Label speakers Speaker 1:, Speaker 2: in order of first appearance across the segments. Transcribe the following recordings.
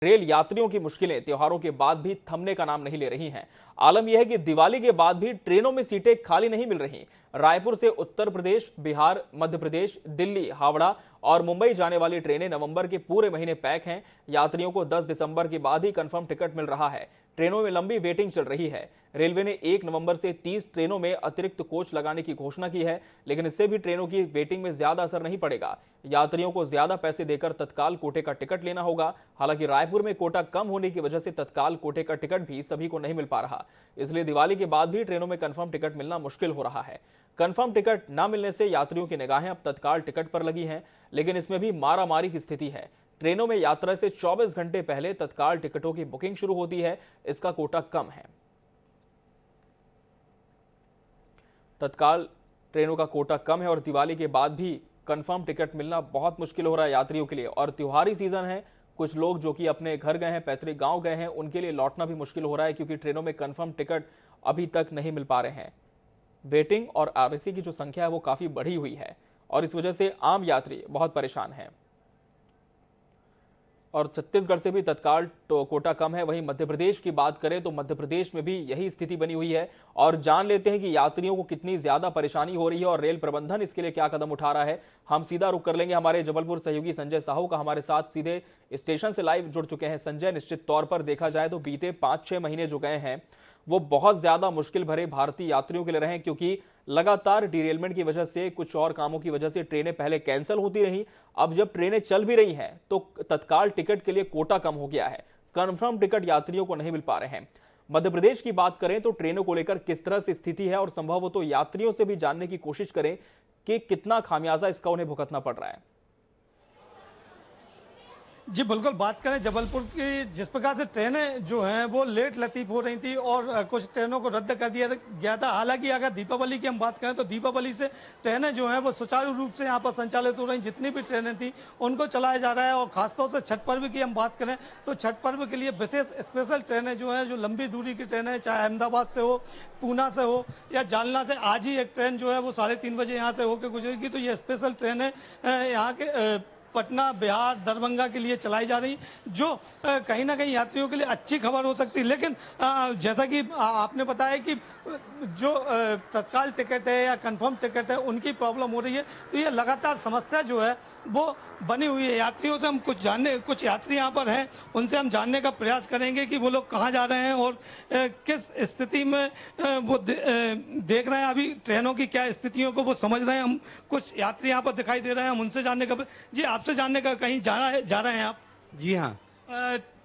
Speaker 1: Rail यात्रियों की मुश्किलें त्योहारों के बाद भी थमने का नाम नहीं ले रही हैं। आलम यह है कि दिवाली के बाद भी ट्रेनों में सीटें खाली नहीं मिल रही। रायपुर से उत्तर प्रदेश, बिहार, मध्य प्रदेश, दिल्ली, हावड़ा और मुंबई जाने वाली ट्रेनें नवंबर के पूरे महीने पैक हैं। यात्रियों को 10 दिसंबर के बाद ही कंफर्म टिकट मिल रहा है। ट्रेनों में लंबी वेटिंग चल रही है। रेलवे ने 1 नवंबर से 30 ट्रेनों में अतिरिक्त कोच लगाने की घोषणा की है, लेकिन इससे भी ट्रेनों की वेटिंग में ज्यादा असर नहीं पड़ेगा। यात्रियों को ज्यादा पैसे देकर तत्काल कोटे का टिकट लेना होगा। हालांकि रायपुर में कोटा कम होने की वजह से तत्काल कोटे का टिकट भी सभी को नहीं मिल पा रहा, इसलिए दिवाली के बाद भी ट्रेनों में कंफर्म टिकट मिलना मुश्किल हो रहा है। कंफर्म टिकट न मिलने से यात्रियों की निगाहें अब तत्काल टिकट पर लगी हैं, लेकिन इसमें भी मारामारी की स्थिति है। ट्रेनों में यात्रा से 24 घंटे पहले तत्काल टिकटों की बुकिंग शुरू होती है। इसका कोटा कम है। तत्काल ट्रेनों का कोटा कम है और दिवाली के बाद भी कंफर्म टिकट मिलना बहुत मुश्किल हो रहा है यात्रियों के लिए। और त्योहारी सीजन है, कुछ लोग जो कि अपने घर गए हैं, पैतृक गांव गए हैं, उनके लिए लौटना भी मुश्किल हो रहा है, क्योंकि ट्रेनों में कंफर्म टिकट अभी तक नहीं मिल पा रहे हैं। वेटिंग और आरएसी की जो संख्या है वो काफी बढ़ी हुई है और इस वजह से आम यात्री बहुत परेशान हैं। और छत्तीसगढ़ से भी तत्काल कोटा कम है। वहीं मध्य प्रदेश की बात करें तो मध्य प्रदेश में भी यही स्थिति बनी हुई है। और जान लेते हैं कि यात्रियों को कितनी ज्यादा परेशानी हो रही है और रेल प्रबंधन इसके लिए क्या कदम उठा रहा है। हम सीधा रुख कर लेंगे हमारे जबलपुर सहयोगी संजय साहू का। हमारे साथ सीधे स्टेशन से लाइव जुड़ चुके हैं संजय। निश्चित तौर पर देखा जाए तो बीते 5-6 महीने जो गए हैं वो बहुत ज्यादा मुश्किल भरे भारतीय यात्रियों के लिए रहे, क्योंकि लगातार डिरेलमेंट की वजह से, कुछ और कामों की वजह से ट्रेनें पहले कैंसिल होती रही। अब जब ट्रेनें चल भी रही हैं तो तत्काल टिकट के लिए कोटा कम हो गया है। कंफर्म टिकट यात्रियों को नहीं मिल पा रहे हैं। मध्य प्रदेश की बात करें तो ट्रेनों को लेकर किस तरह से स्थिति है और संभव हो तो यात्रियों से भी जानने की कोशिश करें कि कितना खामियाजा इसका उन्हें भुगतना पड़ रहा है।
Speaker 2: जी बिल्कुल, बात करें जबलपुर की, जिस प्रकार से ट्रेनें जो हैं वो लेट लतीफ हो रही थी और कुछ ट्रेनों को रद्द कर दिया गया था। हालांकि अगर दीपावली की हम बात करें तो दीपावली से ट्रेनें जो हैं वो सुचारू रूप से यहाँ पर संचालित हो रही। जितनी भी ट्रेनें थी उनको चलाया जा रहा है। और खासतौर से छठ पर्व की हम बात करें तो छठ पर्व के लिए विशेष स्पेशल ट्रेनें जो हैं, जो लंबी दूरी की ट्रेनें, चाहे अहमदाबाद से हो, पूना से हो या जालना से, आज ही एक ट्रेन जो है वो 3:30 बजे यहाँ से होकर गुजरेगी। तो ये स्पेशल ट्रेनें यहाँ के पटना, बिहार, दरभंगा के लिए चलाई जा रही, जो कहीं ना कहीं यात्रियों के लिए अच्छी खबर हो सकती है। लेकिन जैसा कि आपने बताया कि जो तत्काल टिकट है या कंफर्म टिकट है उनकी प्रॉब्लम हो रही है, तो ये लगातार समस्या जो है वो बनी हुई है। यात्रियों से हम कुछ यात्री यहाँ पर हैं, उनसे हम जानने का प्रयास करेंगे कि वो लोग कहाँ जा रहे हैं और किस स्थिति में वो देख रहे हैं। अभी ट्रेनों की क्या स्थितियों को वो समझ रहे हैं। हम कुछ यात्री यहाँ पर दिखाई दे रहे हैं, हम उनसे जानने का, जी आपसे जानने का, कहीं जा रहे हैं आप?
Speaker 3: जी हाँ।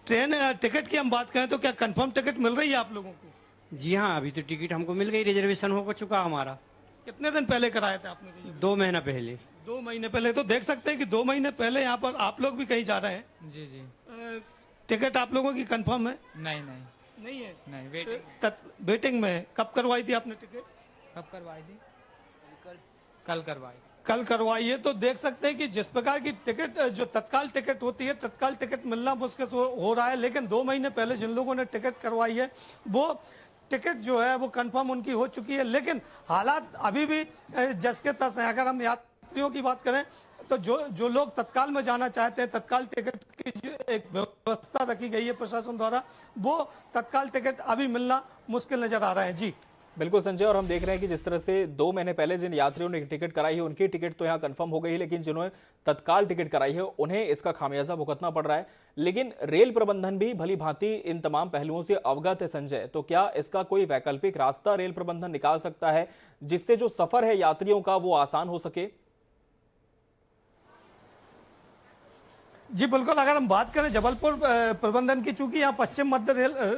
Speaker 2: ट्रेन टिकट की हम बात करें तो क्या कंफर्म टिकट मिल रही है आप लोगों को?
Speaker 3: जी हाँ, अभी तो टिकट हमको मिल गई, रिजर्वेशन हो चुका हमारा।
Speaker 2: कितने दिन पहले कराया था आपने?
Speaker 3: 2 महीना पहले।
Speaker 2: 2 महीने पहले। तो देख सकते हैं कि 2 महीने पहले यहाँ पर आप लोग भी कहीं जा रहे हैं।
Speaker 4: जी जी।
Speaker 2: टिकट आप लोगों की कंफर्म है?
Speaker 4: नहीं नहीं
Speaker 2: नहीं है।
Speaker 4: नहीं, वेटिंग।
Speaker 2: वेटिंग में। कब करवाई थी आपने टिकट?
Speaker 4: कब करवाई थी? कल करवाई।
Speaker 2: कल करवाई है। तो देख सकते हैं कि जिस प्रकार की टिकट, जो तत्काल टिकट होती है, तत्काल टिकट मिलना मुश्किल हो रहा है। लेकिन 2 महीने पहले जिन लोगों ने टिकट करवाई है वो टिकट जो है वो कंफर्म उनकी हो चुकी है। लेकिन हालात अभी भी जस के तस हैं। अगर हम यात्रियों की बात करें तो जो लोग तत्काल में जाना चाहते हैं, तत्काल टिकट की जो एक व्यवस्था रखी गई है प्रशासन द्वारा, वो तत्काल टिकट अभी मिलना मुश्किल नजर आ रहा है। जी
Speaker 1: बिल्कुल संजय, और हम देख रहे हैं कि जिस तरह से 2 महीने पहले जिन यात्रियों ने टिकट कराई है उनकी टिकट तो यहाँ कंफर्म हो गई है, लेकिन जिन्होंने तत्काल टिकट कराई है उन्हें इसका खामियाजा भुगतना पड़ रहा है। लेकिन रेल प्रबंधन भी भली भांति इन तमाम पहलुओं से अवगत है संजय, तो क्या इसका कोई वैकल्पिक रास्ता रेल प्रबंधन निकाल सकता है जिससे जो सफर है यात्रियों का वो आसान हो सके?
Speaker 2: जी बिल्कुल, अगर हम बात करें जबलपुर प्रबंधन की, चूंकि यहाँ पश्चिम मध्य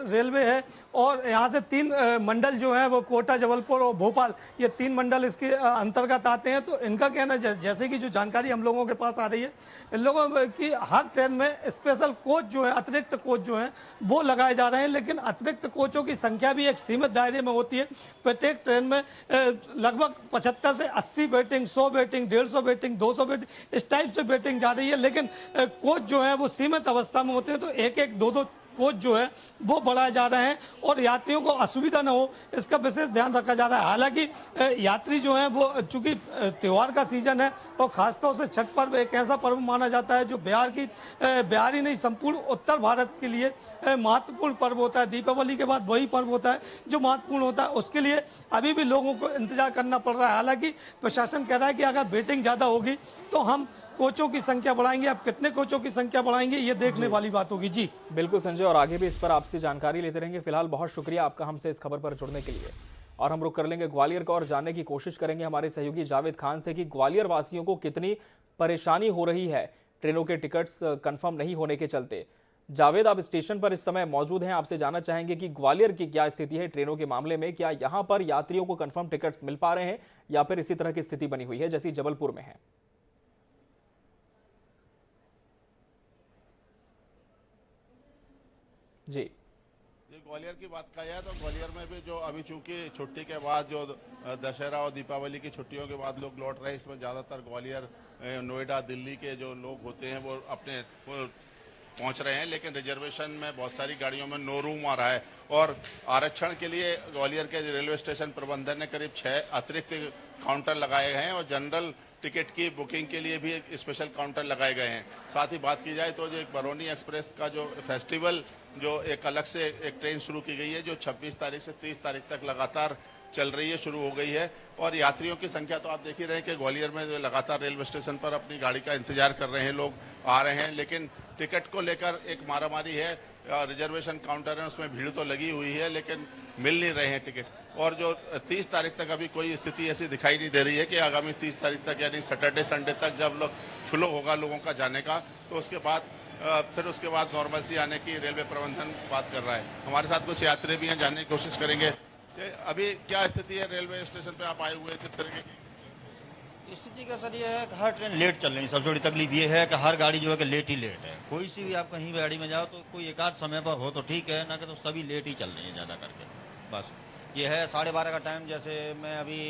Speaker 2: रेलवे है और यहाँ से 3 मंडल जो है वो कोटा, जबलपुर और भोपाल, ये 3 मंडल इसके अंतर्गत आते हैं। तो इनका कहना, जैसे कि जो जानकारी हम लोगों के पास आ रही है, इन लोगों की हर ट्रेन में स्पेशल कोच जो है, अतिरिक्त कोच जो है वो लगाए जा रहे हैं। लेकिन अतिरिक्त कोचों की संख्या भी एक सीमित दायरे में होती है। प्रत्येक ट्रेन में लगभग 75 से 80 वेटिंग, 100 वेटिंग, 150 वेटिंग, 200 वेटिंग, इस टाइप से वेटिंग जा रही है। लेकिन कोच जो है वो सीमित अवस्था में होते हैं। तो एक 2-2 कोच जो है वो बढ़ाए जा रहे हैं और यात्रियों को असुविधा न हो इसका विशेष ध्यान रखा जा रहा है। हालांकि यात्री जो है वो चूंकि त्योहार का सीजन है और खासतौर से छठ पर्व एक ऐसा पर्व माना जाता है जो बिहार ही नहीं संपूर्ण उत्तर भारत के लिए महत्वपूर्ण पर्व होता है। दीपावली के बाद वही पर्व होता है जो महत्वपूर्ण होता है, उसके लिए अभी भी लोगों को इंतजार करना पड़ रहा है। हालांकि प्रशासन कह रहा है कि अगर वेटिंग ज्यादा होगी तो हम कोचों की संख्या बढ़ाएंगे। अब कितने कोचों की संख्या बढ़ाएंगे ये देखने वाली बात होगी। जी
Speaker 1: बिल्कुल संजय, और आगे भी इस पर आपसे जानकारी लेते रहेंगे। फिलहाल बहुत शुक्रिया आपका हमसे इस खबर पर जुड़ने के लिए। और हम रुक कर लेंगे ग्वालियर का और जानने की कोशिश करेंगे हमारे सहयोगी जावेद खान से कि ग्वालियर वासियों को कितनी परेशानी हो रही है ट्रेनों के टिकट्स कंफर्म नहीं होने के चलते। जावेद, आप स्टेशन पर इस समय मौजूद हैं, आपसे जानना चाहेंगे कि ग्वालियर की क्या स्थिति है ट्रेनों के मामले में। क्या यहां पर यात्रियों को कंफर्म टिकट्स मिल पा रहे हैं या फिर इसी तरह की स्थिति बनी हुई है जैसी जबलपुर में है? जी,
Speaker 5: ये ग्वालियर की बात कही है तो ग्वालियर में भी जो अभी चूंकि छुट्टी के बाद जो दशहरा और दीपावली की छुट्टियों के बाद लोग लौट रहे हैं, इसमें ज़्यादातर ग्वालियर, नोएडा, दिल्ली के जो लोग होते हैं वो अपने पहुंच रहे हैं। लेकिन रिजर्वेशन में बहुत सारी गाड़ियों में नो रूम आ रहा है और आरक्षण के लिए ग्वालियर के रेलवे स्टेशन प्रबंधन ने करीब 6 अतिरिक्त काउंटर लगाए गए हैं और जनरल टिकट की बुकिंग के लिए भी एक स्पेशल काउंटर लगाए गए हैं। साथ ही बात की जाए तो जो एक बरौनी एक्सप्रेस का जो फेस्टिवल जो एक अलग से एक ट्रेन शुरू की गई है जो 26 तारीख से 30 तारीख तक लगातार चल रही है, शुरू हो गई है। और यात्रियों की संख्या तो आप देख ही रहे हैं कि ग्वालियर में जो लगातार रेलवे स्टेशन पर अपनी गाड़ी का इंतजार कर रहे हैं, लोग आ रहे हैं। लेकिन टिकट को लेकर एक मारामारी है, रिजर्वेशन काउंटर है उसमें भीड़ तो लगी हुई है लेकिन मिल नहीं रहे हैं टिकट। और जो 30 तारीख तक अभी कोई स्थिति ऐसी दिखाई नहीं दे रही है कि आगामी 30 तारीख तक यानी सैटरडे संडे तक जब लोग फ्लो होगा लोगों का जाने का तो उसके बाद फिर उसके बाद नॉर्मलसी आने की रेलवे प्रबंधन बात कर रहा है। हमारे साथ कुछ यात्री भी हैं, जानने की कोशिश करेंगे कि अभी क्या स्थिति है रेलवे स्टेशन पे आप आए हुए, किस तरह की
Speaker 6: स्थिति का सर ये है कि हर ट्रेन लेट चल रही है। सबसे बड़ी तकलीफ ये है कि हर गाड़ी जो है कि लेट ही लेट है। कोई सी भी आप कहीं भी गाड़ी में जाओ तो कोई एक आध समय पर हो तो ठीक है, ना कि तो सभी लेट ही चल रही है ज़्यादा करके। बस ये है 12:30 का टाइम। जैसे मैं अभी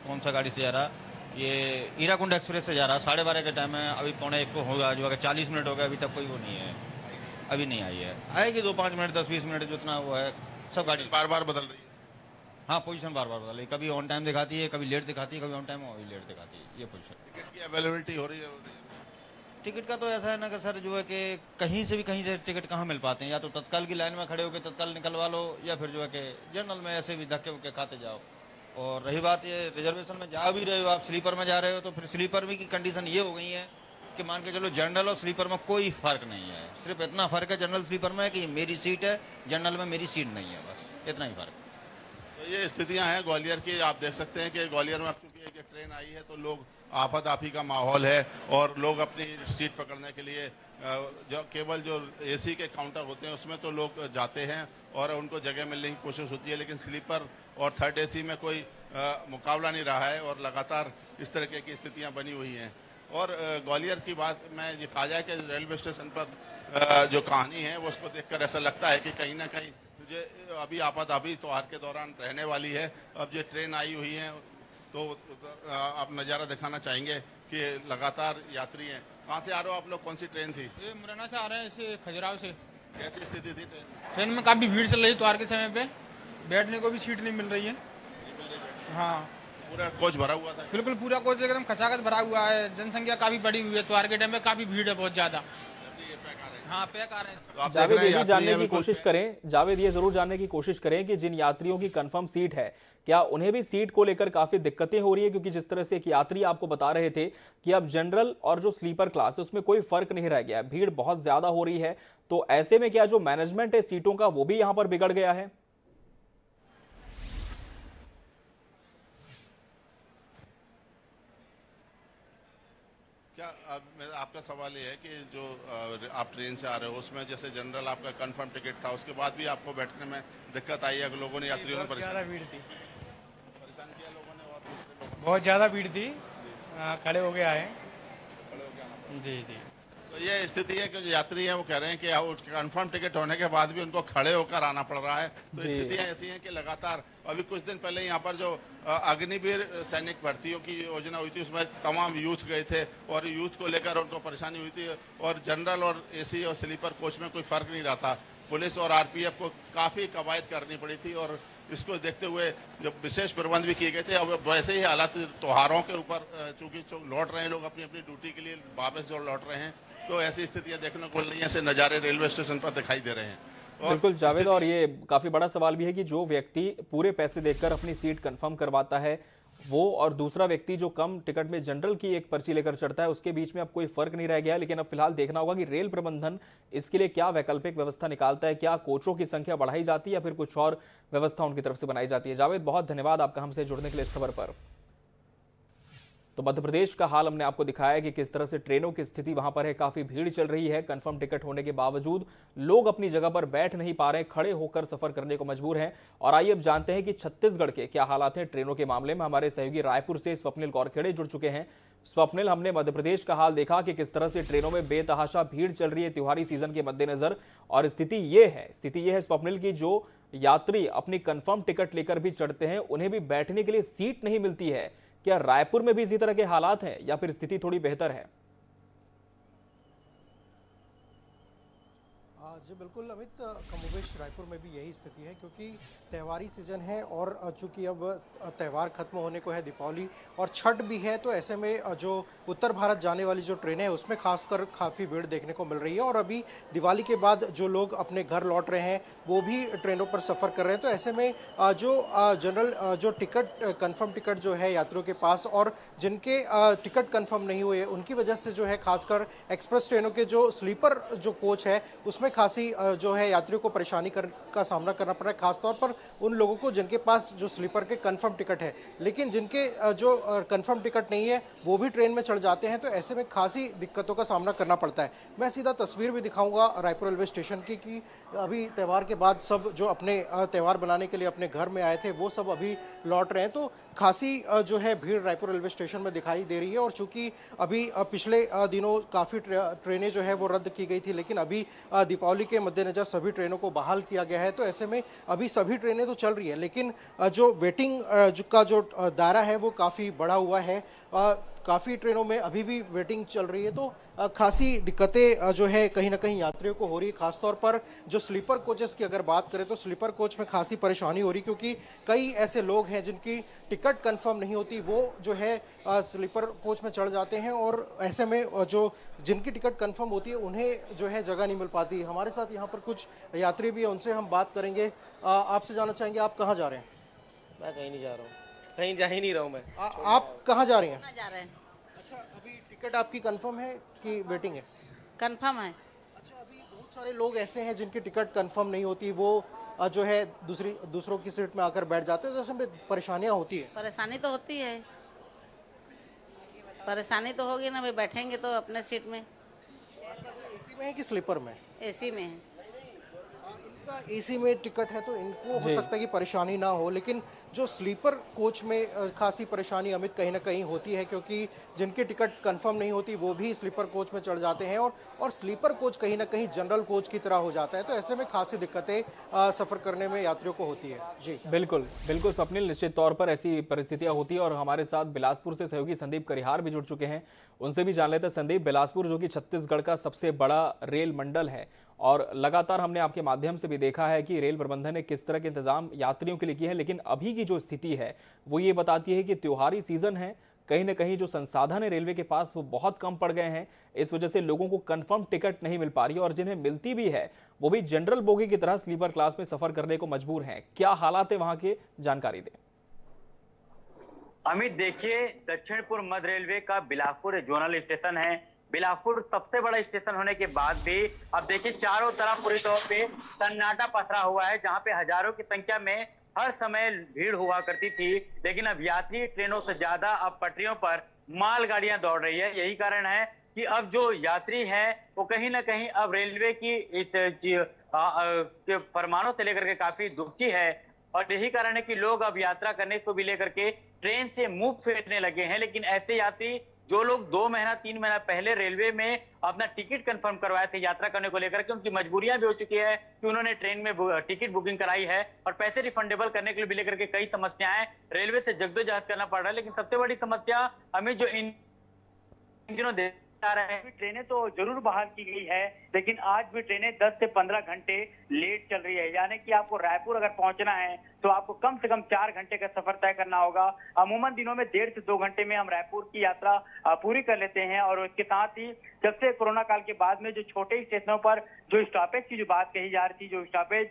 Speaker 6: कौन सा गाड़ी से जा रहा, ये हीराकुंड एक्सप्रेस से जा रहा, 12:30 के टाइम है, अभी 12:45 को होगा जो है 40 मिनट हो गया, अभी तक कोई वो नहीं है, अभी नहीं आई है। आएगी 2-5 मिनट 10-20 मिनट जितना वो है। सब गाड़ी
Speaker 5: बार बार बदल रही है?
Speaker 6: हाँ, पोजीशन बार बार बदल रही है। कभी ऑन टाइम दिखाती है, कभी लेट दिखाती है, कभी ऑन टाइम कभी लेट दिखाती है। ये पोजीशन।
Speaker 5: टिकट की अवेलेबिलिटी हो रही है?
Speaker 6: टिकट का तो ऐसा है ना कि सर जो है कि कहीं से टिकट कहाँ मिल पाते हैं। या तो तत्काल की लाइन में खड़े होकर तत्काल निकलवा लो या फिर जो है कि जनरल में ऐसे भी धक्के वक्के खाते जाओ। और रही बात ये रिजर्वेशन में जा भी रहे हो आप, स्लीपर में जा रहे हो तो फिर स्लीपर में की कंडीशन ये हो गई है कि मान के चलो जनरल और स्लीपर में कोई फर्क नहीं है। सिर्फ इतना फर्क है जनरल स्लीपर में कि मेरी सीट है, जनरल में मेरी सीट नहीं है, बस इतना ही फर्क।
Speaker 5: तो ये स्थितियां हैं ग्वालियर की। आप देख सकते हैं कि ग्वालियर में अब चूंकि एक ट्रेन आई है तो लोग आफादाफी का माहौल है और लोग अपनी सीट पकड़ने के लिए जो केवल जो एसी के काउंटर होते हैं उसमें तो लोग जाते हैं और उनको जगह मिलने की कोशिश होती है। लेकिन स्लीपर और थर्ड एसी में कोई मुकाबला नहीं रहा है और लगातार इस तरह की स्थितियां बनी हुई हैं। और ग्वालियर की बात में ये कहा जाए कि रेलवे स्टेशन पर जो कहानी है वो उसको देखकर ऐसा लगता है कि कहीं ना कहीं मुझे अभी आपातकाली त्योहार के दौरान रहने वाली है। अब ये ट्रेन आई हुई है तो आप नज़ारा दिखाना चाहेंगे कि लगातार यात्री हैं। कहाँ से आ रहे हो आप लोग, कौन सी ट्रेन थी?
Speaker 4: ये मुरैना से आ रहे हैं, इसे खजुराहो से।
Speaker 5: कैसी स्थिति थी ट्रेन?
Speaker 4: ट्रेन में काफी भीड़ चल रही है त्योहार के समय पे, बैठने को भी सीट नहीं मिल रही है। हाँ,
Speaker 5: पूरा कोच भरा हुआ था?
Speaker 4: बिल्कुल पूरा कोच एकदम खचाखच भरा हुआ है। जनसंख्या काफी बढ़ी हुई है, त्योहार के टाइम में काफी भीड़ है बहुत ज्यादा। हाँ, पैक आ रहे हैं।
Speaker 5: तो आप
Speaker 1: जावेद,
Speaker 5: देख रहे
Speaker 1: ये
Speaker 5: हैं
Speaker 1: भी जानने
Speaker 5: यात्री
Speaker 1: की कोशिश करें, जावेद ये जरूर जानने की कोशिश करें कि जिन यात्रियों की कंफर्म सीट है क्या उन्हें भी सीट को लेकर काफी दिक्कतें हो रही है? क्योंकि जिस तरह से एक यात्री आपको बता रहे थे कि अब जनरल और जो स्लीपर क्लास है उसमें कोई फर्क नहीं रह गया, भीड़ बहुत ज्यादा हो रही है। तो ऐसे में क्या जो मैनेजमेंट है सीटों का वो भी यहां पर बिगड़ गया है?
Speaker 5: क्या आपका सवाल ये है कि जो आप ट्रेन से आ रहे हो उसमें जैसे जनरल आपका कंफर्म टिकट था उसके बाद भी आपको बैठने में दिक्कत आई है? लोगों ने, यात्रियों ने
Speaker 7: ज़्यादा भीड़ थी,
Speaker 5: परेशान किया लोगों ने और दूसरे लोगों
Speaker 7: बहुत ज़्यादा भीड़ थी। खड़े हो गए आए।
Speaker 5: ने खड़े होकर आना पड़ा।
Speaker 7: जी जी।
Speaker 5: तो ये स्थिति है कि जो यात्री हैं वो कह रहे हैं कि कंफर्म टिकट होने के बाद भी उनको खड़े होकर आना पड़ रहा है। तो स्थितियां ऐसी हैं कि लगातार अभी कुछ दिन पहले यहाँ पर जो अग्निवीर सैनिक भर्तियों की योजना हुई थी उसमें तमाम यूथ गए थे और यूथ को लेकर उनको परेशानी हुई थी और जनरल और एसी और स्लीपर कोच में कोई फर्क नहीं रहा था पुलिस और आरपीएफ को काफ़ी कवायद करनी पड़ी थी और इसको देखते हुए जब विशेष प्रबंध भी किए गए थे। अब वैसे ही हालात त्योहारों के ऊपर चूंकि लौट रहे हैं लोग अपनी अपनी ड्यूटी के लिए वापस जो लौट रहे हैं, तो ऐसी स्थितियां देखने को मिल रही हैं। ऐसे नज़ारे रेलवे स्टेशन पर दिखाई दे रहे हैं।
Speaker 1: बिल्कुल जावेद, और ये काफी बड़ा सवाल भी है कि जो व्यक्ति पूरे पैसे देकर अपनी सीट कंफर्म करवाता है वो और दूसरा व्यक्ति जो कम टिकट में जनरल की एक पर्ची लेकर चढ़ता है, उसके बीच में अब कोई फर्क नहीं रह गया। लेकिन अब फिलहाल देखना होगा कि रेल प्रबंधन इसके लिए क्या वैकल्पिक व्यवस्था निकालता है। क्या कोचों की संख्या बढ़ाई जाती है या फिर कुछ और व्यवस्था उनकी तरफ से बनाई जाती है। जावेद, बहुत धन्यवाद आपका हमसे जुड़ने के लिए इस खबर पर। तो मध्य प्रदेश का हाल हमने आपको दिखाया है कि किस तरह से ट्रेनों की स्थिति वहां पर है। काफी भीड़ चल रही है। कंफर्म टिकट होने के बावजूद लोग अपनी जगह पर बैठ नहीं पा रहे, खड़े होकर सफर करने को मजबूर हैं। और आइए अब जानते हैं कि छत्तीसगढ़ के क्या हालात हैं ट्रेनों के मामले में। हमारे सहयोगी रायपुर से स्वप्निल गौरखेड़े जुड़ चुके हैं। स्वप्निल, हमने मध्य प्रदेश का हाल देखा कि किस तरह से ट्रेनों में बेतहाशा भीड़ चल रही है त्योहारी सीजन के मद्देनजर। और स्थिति ये है स्वप्निल की जो यात्री अपनी कंफर्म टिकट लेकर भी चढ़ते हैं उन्हें भी बैठने के लिए सीट नहीं मिलती है। क्या रायपुर में भी इसी तरह के हालात हैं या फिर स्थिति थोड़ी बेहतर है?
Speaker 8: जी बिल्कुल अमित, कमोबेश रायपुर में भी यही स्थिति है क्योंकि त्योहारी सीजन है और चूंकि अब त्यौहार खत्म होने को है, दीपावली और छठ भी है, तो ऐसे में जो उत्तर भारत जाने वाली जो ट्रेनें हैं उसमें खासकर काफ़ी भीड़ देखने को मिल रही है। और अभी दिवाली के बाद जो लोग अपने घर लौट रहे हैं वो भी ट्रेनों पर सफ़र कर रहे हैं। तो ऐसे में जो जनरल जो टिकट कन्फर्म टिकट जो है यात्रियों के पास और जिनके टिकट कन्फर्म नहीं हुए उनकी वजह से जो है खासकर एक्सप्रेस ट्रेनों के जो स्लीपर जो कोच है उसमें खासी जो है यात्रियों को परेशानी का सामना करना पड़ रहा है, खासतौर पर उन लोगों को जिनके पास जो स्लीपर के कंफर्म टिकट है लेकिन जिनके जो कंफर्म टिकट नहीं है वो भी ट्रेन में चढ़ जाते हैं। तो ऐसे में खासी दिक्कतों का सामना करना पड़ता है। मैं सीधा तस्वीर भी दिखाऊंगा रायपुर रेलवे स्टेशन की कि अभी त्यौहार के बाद सब जो अपने त्यौहार बनाने के लिए अपने घर में आए थे वो सब अभी लौट रहे हैं। तो खासी जो है भीड़ रायपुर रेलवे स्टेशन में दिखाई दे रही है। और चूंकि अभी पिछले दिनों काफ़ी ट्रेनें जो है वो रद्द की गई थी लेकिन अभी दीपावली के मद्देनज़र सभी ट्रेनों को बहाल किया गया है। तो ऐसे में अभी सभी ट्रेनें तो चल रही है लेकिन जो वेटिंग का जो दायरा है वो काफ़ी बढ़ा हुआ है। काफ़ी ट्रेनों में अभी भी वेटिंग चल रही है। तो खासी दिक्कतें जो है कहीं ना कहीं यात्रियों को हो रही है। खासतौर पर जो स्लीपर कोचेस की अगर बात करें तो स्लीपर कोच में खासी परेशानी हो रही क्योंकि कई ऐसे लोग हैं जिनकी टिकट कंफर्म नहीं होती, वो जो है स्लीपर कोच में चढ़ जाते हैं और ऐसे में जो जिनकी टिकट कंफर्म होती है उन्हें जो है जगह नहीं मिल पाती। हमारे साथ यहाँ पर कुछ यात्री भी है, उनसे हम बात करेंगे। आपसे जानना चाहेंगे आप कहाँ जा रहे हैं?
Speaker 9: मैं कहीं नहीं जा रहा हूँ, कहीं जा ही नहीं रहा हूँ मैं।
Speaker 8: आप कहाँ जा रही हैं?
Speaker 10: जा रहे हैं।
Speaker 8: अच्छा, अभी टिकट आपकी कंफर्म है कि वेटिंग है?
Speaker 10: कंफर्म है।
Speaker 8: अच्छा, अभी बहुत सारे लोग ऐसे हैं जिनकी टिकट कंफर्म नहीं होती, वो जो है दूसरों की सीट में आकर बैठ जाते हैं, तो उसमें परेशानियां होती है।
Speaker 10: परेशानी तो होती है, परेशानी तो होगी ना भाई, बैठेंगे तो अपने सीट में।
Speaker 8: एसी में है कि स्लीपर में?
Speaker 10: एसी में है।
Speaker 8: इनका एसी में टिकट है तो इनको हो सकता है कि परेशानी ना हो, लेकिन जो स्लीपर कोच में खासी परेशानी अमित कहीं ना कहीं होती है क्योंकि जिनकी टिकट कंफर्म नहीं होती वो भी स्लीपर कोच में चढ़ जाते हैं और स्लीपर कोच कहीं ना कहीं जनरल कोच की तरह हो जाता है। तो ऐसे में खासी दिक्कतें सफ़र करने में यात्रियों को होती है। जी
Speaker 1: बिल्कुल बिल्कुल स्वप्निल, निश्चित तौर पर ऐसी परिस्थितियां होती है। और हमारे साथ बिलासपुर से सहयोगी संदीप करिहार भी जुड़ चुके हैं, उनसे भी जान लेते हैं। संदीप, बिलासपुर जो कि छत्तीसगढ़ का सबसे बड़ा रेल मंडल है और लगातार हमने आपके माध्यम से भी देखा है कि रेल प्रबंधन ने किस तरह के इंतजाम यात्रियों के लिए किए हैं, लेकिन अभी की जो स्थिति है वो ये बताती है कि त्योहारी सीजन है, कहीं ना कहीं जो संसाधन है रेलवे के पास वो बहुत कम पड़ गए हैं। इस वजह से लोगों को कंफर्म टिकट नहीं मिल पा रही है और जिन्हें मिलती भी है वो भी जनरल बोगी की तरह स्लीपर क्लास में सफर करने को मजबूर हैं। क्या हालात है वहां के, जानकारी दें।
Speaker 11: अमित, देखिए, दक्षिण पूर्व मध्य रेलवे का बिलासपुर जोनल स्टेशन है। बिलासपुर सबसे बड़ा स्टेशन होने के बाद भी अब देखिए चारों तरफ पूरी तौर पे सन्नाटा पसरा हुआ है, जहां पे हजारों की संख्या में हर समय भीड़ हुआ करती थी। लेकिन अब यात्री ट्रेनों से ज्यादा अब पटरियों पर मालगाड़ियां दौड़ रही है। यही कारण है कि अब जो यात्री हैं वो कहीं ना कहीं अब रेलवे की इस फरमानों से लेकर के काफी दुखी है। और यही कारण है कि लोग अब यात्रा करने को भी लेकर के ट्रेन से मुंह फेरने लगे हैं। लेकिन ऐसे यात्री जो लोग 2 महीना 3 महीना पहले रेलवे में अपना टिकट कंफर्म करवाए थे यात्रा करने को लेकर के, उनकी मजबूरियां भी हो चुकी है कि उन्होंने ट्रेन में टिकट बुकिंग कराई है और पैसे रिफंडेबल करने के लिए भी लेकर के कई समस्याएं रेलवे से जद्दोजहद करना पड़ रहा है। लेकिन सबसे बड़ी समस्या हमें जो इन दिनों आ रहे हैं, ट्रेनें तो जरूर बहाल की गई है, लेकिन आज भी ट्रेनें 10 से 15 घंटे लेट चल रही है। यानी कि आपको रायपुर अगर पहुंचना है तो आपको कम से कम 4 घंटे का सफर तय करना होगा। अमूमन दिनों में 1.5 से 2 घंटे में हम रायपुर की यात्रा पूरी कर लेते हैं। और इसके साथ ही जब से कोरोना काल के बाद में जो छोटे स्टेशनों पर जो स्टॉपेज की जो बात कही जा रही थी, जो स्टॉपेज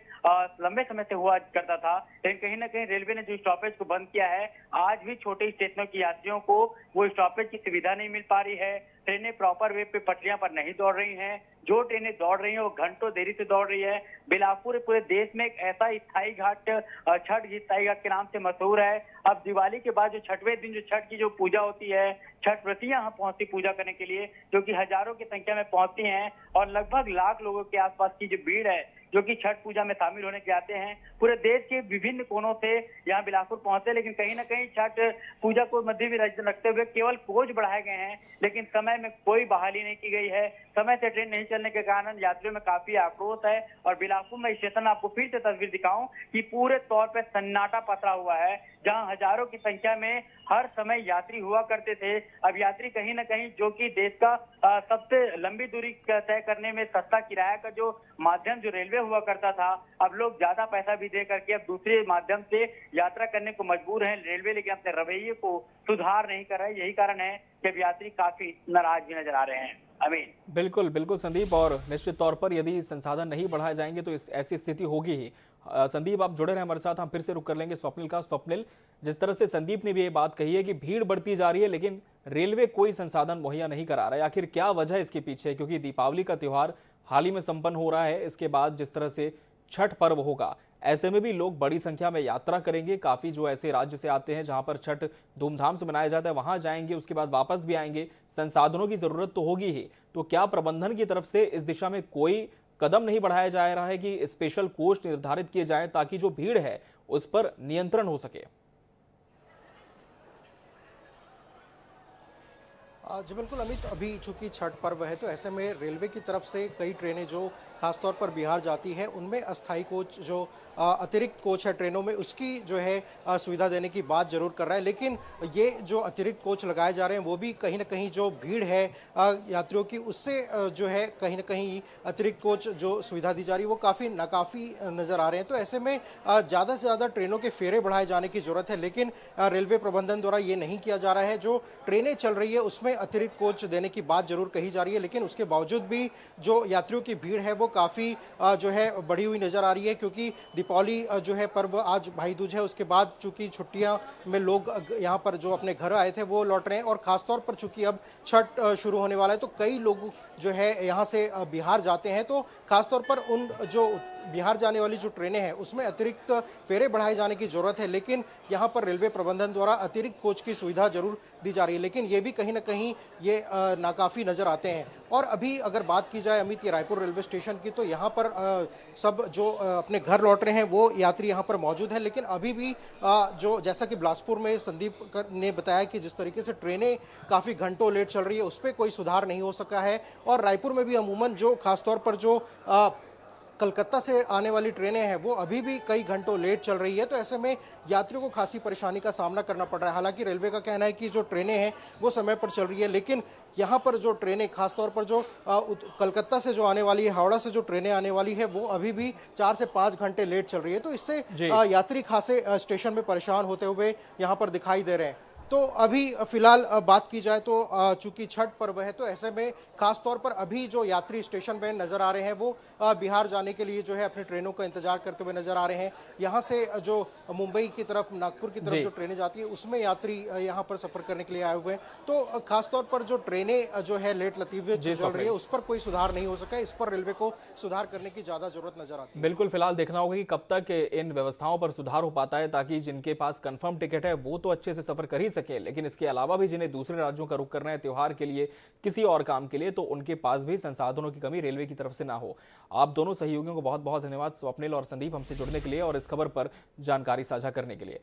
Speaker 11: लंबे समय से हुआ करता था, लेकिन कहीं ना कहीं रेलवे ने जो स्टॉपेज को बंद किया है, आज भी छोटे स्टेशनों की यात्रियों को वो स्टॉपेज की सुविधा नहीं मिल पा रही है। ट्रेनें प्रॉपर वे पे पटरियां पर नहीं दौड़ रही हैं। जो ट्रेनें दौड़ रही हैं वो घंटों देरी से दौड़ रही है। बिलासपुर पूरे देश में एक ऐसा स्थायी घाट, छठ स्थायी घाट के नाम से मशहूर है। अब दिवाली के बाद जो छठवें दिन जो छठ की जो पूजा होती है, छठ व्रतियां यहाँ पहुंचती पूजा करने के लिए, जो कि हजारों की संख्या में पहुंचती हैं और लगभग लाख लोगों के आसपास की जो भीड़ है जो कि छठ पूजा में शामिल होने के आते हैं, पूरे देश के विभिन्न कोनों से यहाँ बिलासपुर पहुंचते हैं। लेकिन कहीं ना कहीं छठ पूजा को मध्य में रखते हुए केवल कोच बढ़ाए गए हैं, लेकिन समय में कोई बहाली नहीं की गई है। समय से ट्रेन नहीं चलने के कारण यात्रियों में काफी आक्रोश है। और बिलासपुर में स्टेशन आपको फिर से तस्वीर दिखाऊं कि पूरे तौर पर सन्नाटा पसरा हुआ है, जहां हजारों की संख्या में हर समय यात्री हुआ करते थे। अब यात्री कहीं ना कहीं, जो कि देश का सबसे लंबी दूरी तय करने में सस्ता किराया का जो माध्यम जो रेलवे हुआ करता था, अब लोग ज्यादा पैसा भी दे करके अब दूसरे माध्यम से यात्रा करने को मजबूर हैं रेलवे, लेकिन अपने रवैये को सुधार नहीं कर रहा है। यही कारण है कि अब यात्री काफी नाराज भी नजर आ रहे हैं। अमीन।
Speaker 1: बिल्कुल बिल्कुल संदीप, और निश्चित तौर पर यदि संसाधन नहीं बढ़ाए जाएंगे तो ऐसी स्थिति होगी ही। संदीप, आप जुड़े रहे हमारे साथ, हम फिर से रुक कर लेंगे स्वप्निल का। स्वप्निल, जिस तरह से संदीप ने भी ये बात कही है कि भीड़ बढ़ती जा रही है लेकिन रेलवे कोई संसाधन मुहैया नहीं करा रहा है, आखिर क्या वजह है इसके पीछे? क्योंकि दीपावली का त्योहार हाल ही में संपन्न हो रहा है, इसके बाद जिस तरह से छठ पर्व होगा, ऐसे में भी लोग बड़ी संख्या में यात्रा करेंगे। काफी जो ऐसे राज्य से आते हैं जहां पर छठ धूमधाम से मनाया जाता है, वहां जाएंगे, उसके बाद वापस भी आएंगे। संसाधनों की जरूरत तो होगी ही, तो क्या प्रबंधन की तरफ से इस दिशा में कोई कदम नहीं बढ़ाया जा रहा है कि स्पेशल कोच निर्धारित किए जाएं ताकि जो भीड़ है उस पर नियंत्रण हो सके?
Speaker 8: जी बिल्कुल अमित, अभी चूंकि छठ पर्व है तो ऐसे में रेलवे की तरफ से कई ट्रेनें जो खासतौर पर बिहार जाती है उनमें अस्थायी कोच, जो अतिरिक्त कोच है ट्रेनों में, उसकी जो है सुविधा देने की बात जरूर कर रहा है। लेकिन ये जो अतिरिक्त कोच लगाए जा रहे हैं वो भी कहीं ना कहीं जो भीड़ है यात्रियों की, उससे जो है कहीं ना कहीं अतिरिक्त कोच जो सुविधा दी जा रही है वो काफ़ी नाकाफ़ी नज़र आ रहे हैं। तो ऐसे में ज़्यादा से ज़्यादा ट्रेनों के फेरे बढ़ाए जाने की ज़रूरत है, लेकिन रेलवे प्रबंधन द्वारा ये नहीं किया जा रहा है। जो ट्रेनें चल रही है उसमें अतिरिक्त कोच देने की बात जरूर कही जा रही है, लेकिन उसके बावजूद भी जो यात्रियों की भीड़ है वो काफ़ी जो है बढ़ी हुई नज़र आ रही है। क्योंकि दीपावली जो है पर्व, आज भाई दूज है, उसके बाद चूंकि छुट्टियां में लोग यहाँ पर जो अपने घर आए थे वो लौट रहे हैं, और ख़ासतौर पर चूंकि अब छठ शुरू होने वाला है तो कई लोग जो है यहाँ से बिहार जाते हैं। तो खासतौर पर उन जो बिहार जाने वाली जो ट्रेनें हैं उसमें अतिरिक्त फेरे बढ़ाए जाने की ज़रूरत है, लेकिन यहाँ पर रेलवे प्रबंधन द्वारा अतिरिक्त कोच की सुविधा जरूर दी जा रही है, लेकिन ये भी कहीं ना कहीं ये नाकाफ़ी नज़र आते हैं। और अभी अगर बात की जाए अमित, ये रायपुर रेलवे स्टेशन की, तो यहाँ पर सब जो अपने घर लौट रहे हैं वो यात्री यहाँ पर मौजूद हैं, लेकिन अभी भी जो जैसा कि बिलासपुर में संदीप ने बताया कि जिस तरीके से ट्रेनें काफ़ी घंटों लेट चल रही है उस पर कोई सुधार नहीं हो सका है। और रायपुर में भी अमूमन जो खासतौर पर जो कलकत्ता से आने वाली ट्रेनें हैं वो अभी भी कई घंटों लेट चल रही है। तो ऐसे में यात्रियों को खासी परेशानी का सामना करना पड़ रहा है। हालांकि रेलवे का कहना है कि जो ट्रेनें हैं वो समय पर चल रही है, लेकिन यहाँ पर जो ट्रेनें खासतौर पर जो कलकत्ता से जो आने वाली है, हावड़ा से जो ट्रेनें आने वाली है वो अभी भी 4 से 5 घंटे लेट चल रही है। तो इससे यात्री खासे स्टेशन में परेशान होते हुए यहाँ पर दिखाई दे रहे हैं। तो अभी फिलहाल बात की जाए तो चूंकि छठ पर्व है तो ऐसे में खास तौर पर अभी जो यात्री स्टेशन पे नज़र आ रहे हैं वो बिहार जाने के लिए जो है अपनी ट्रेनों का इंतजार करते हुए नज़र आ रहे हैं। यहाँ से जो मुंबई की तरफ, नागपुर की तरफ जो ट्रेनें जाती है उसमें यात्री यहाँ पर सफ़र करने के लिए आए हुए हैं। तो खासतौर पर जो ट्रेनें जो है लेट लतीफ़ चल रही है उस पर कोई सुधार नहीं हो सका। इस पर रेलवे को सुधार करने की ज़्यादा जरूरत नजर आती है।
Speaker 1: बिल्कुल, फिलहाल देखना होगा कि कब तक इन व्यवस्थाओं पर सुधार हो पाता है, ताकि जिनके पास कंफर्म टिकट है वो तो अच्छे से सफर कर ही सके, लेकिन इसके अलावा भी जिन्हें दूसरे राज्यों का रुख करना है त्योहार के लिए, किसी और काम के लिए, तो उनके पास भी संसाधनों की कमी रेलवे की तरफ से ना हो। आप दोनों सहयोगियों को बहुत बहुत धन्यवाद, स्वप्निल और संदीप, हमसे जुड़ने के लिए और इस खबर पर जानकारी साझा करने के लिए।